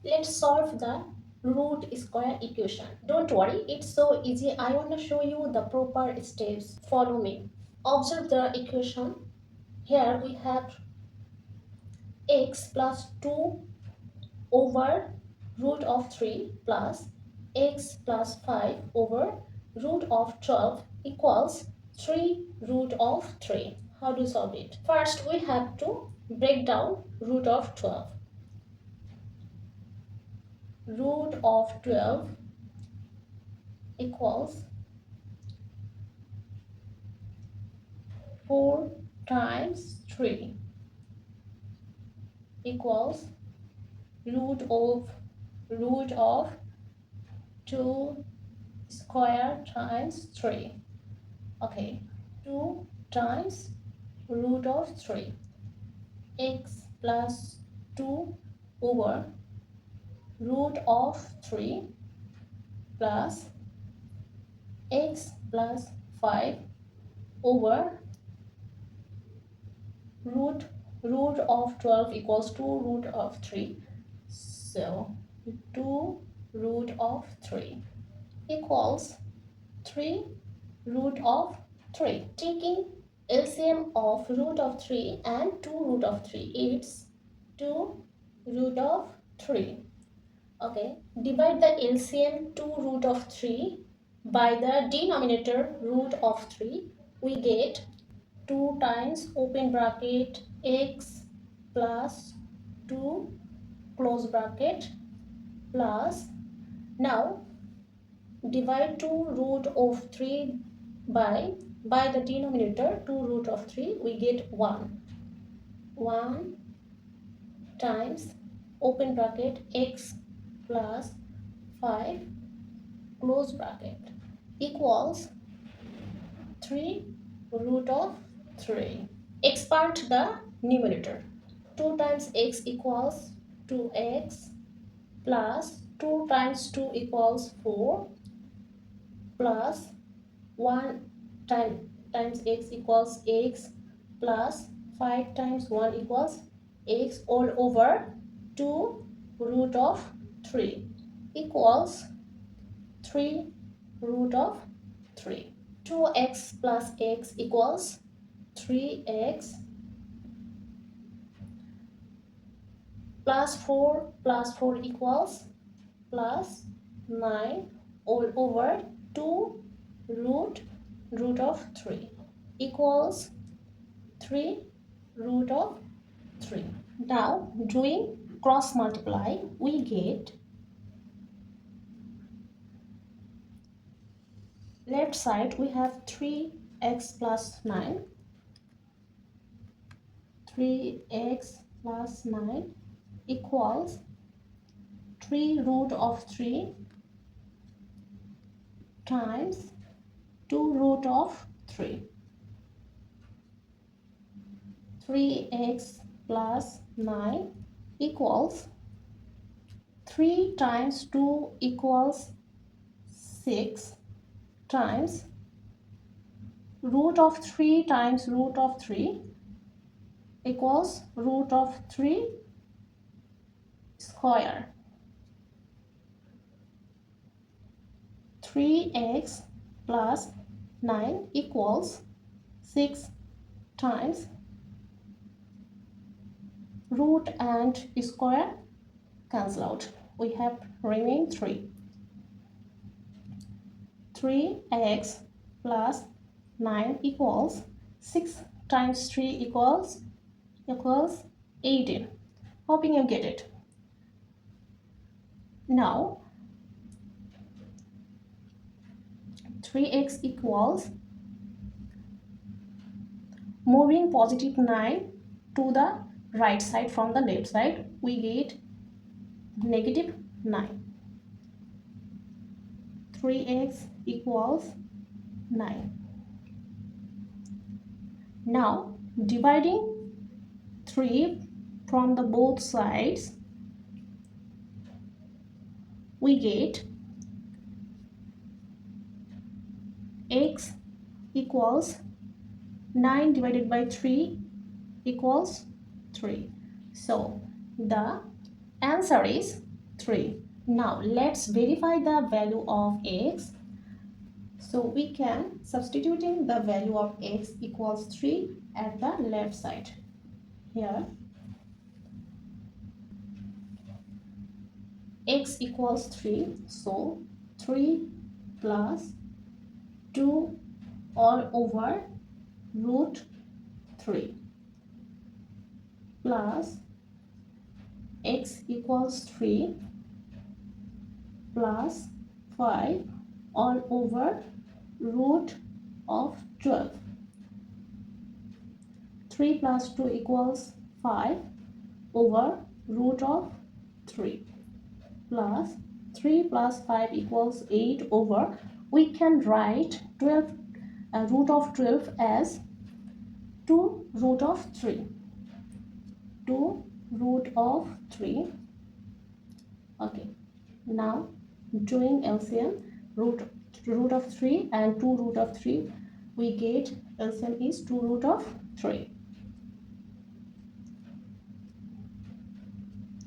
Let's solve the root square equation. Don't worry, it's so easy. I want to show you the proper steps. Follow me. Observe the equation. Here we have x plus 2 over root of 3 plus x plus 5 over root of 12 equals 3 root of 3. How to solve it? First, we have to break down root of 12. Root of 12 equals 4 times 3 equals root of 2 square times 3. Okay, 2 times root of 3, x plus 2 over root of 3 plus x plus 5 over root root of 12 equals 2 root of 3. So 2 root of 3 equals 3 root of 3. Taking LCM of root of 3 and 2 root of 3, it's 2 root of 3. Okay, divide the LCM 2 root of 3 by the denominator root of 3. We get 2 times open bracket x plus 2 close bracket plus, now divide 2 root of 3 by the denominator 2 root of 3, we get 1 times open bracket x plus 5 close bracket equals 3 root of 3. Expand the numerator. 2 times x equals 2x plus 2 times 2 equals 4 plus 1 times x equals x plus 5 times 1 equals x all over 2 root of 3 equals 3 root of 3. 2x plus x equals 3x plus 4 equals plus 9 all over 2 root of 3 equals 3 root of 3. Now doing cross multiply, we get left side we have 3x plus 9, 3x plus 9 equals 3 root of 3 times 2 root of 3. 3x plus 9 equals 3 times 2 equals 6 times root of 3 times root of 3 equals root of 3 square. 3x plus 9 equals 6 times root and square cancel out. We have remain 3. 3x plus 9 equals 6 times 3 equals 18. Hoping you get it. Now 3x equals, moving positive 9 to the right side from the left side, we get negative 9. 3x equals 9. Now dividing 3 from the both sides, we get x equals 9 divided by 3 equals 3. So the answer is 3. Now let's verify the value of x. So we can substituting the value of x equals 3 at the left side. Here x equals 3, so 3 plus 2 all over root 3 plus x equals 3 plus 5 all over root of 12. 3 plus 2 equals 5 over root of 3 plus 3 plus 5 equals 8 over, we can write 12 root of 12 as 2 root of 3. 2 root of 3. Okay, now doing LCM, root of 3 and 2 root of 3, we get LCM is 2 root of 3.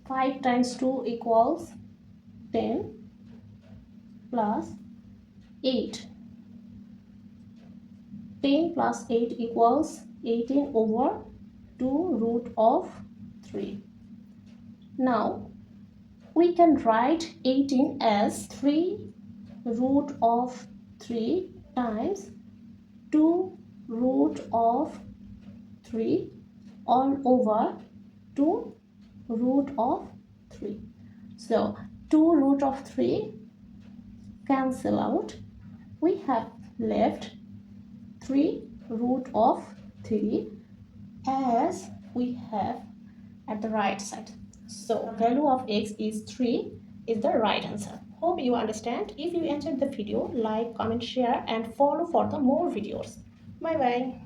5 times 2 equals 10 plus 8. 10 plus 8 equals 18 over 2 root of 3. Now we can write 18 as 3 root of 3 times 2 root of 3 all over 2 root of 3. So 2 root of 3 cancel out. We have left 3 root of 3 as we have at the right side. So value of x is 3 is the right answer. Hope you understand. If you enjoyed the video, like, comment, share and follow for the more videos. Bye bye.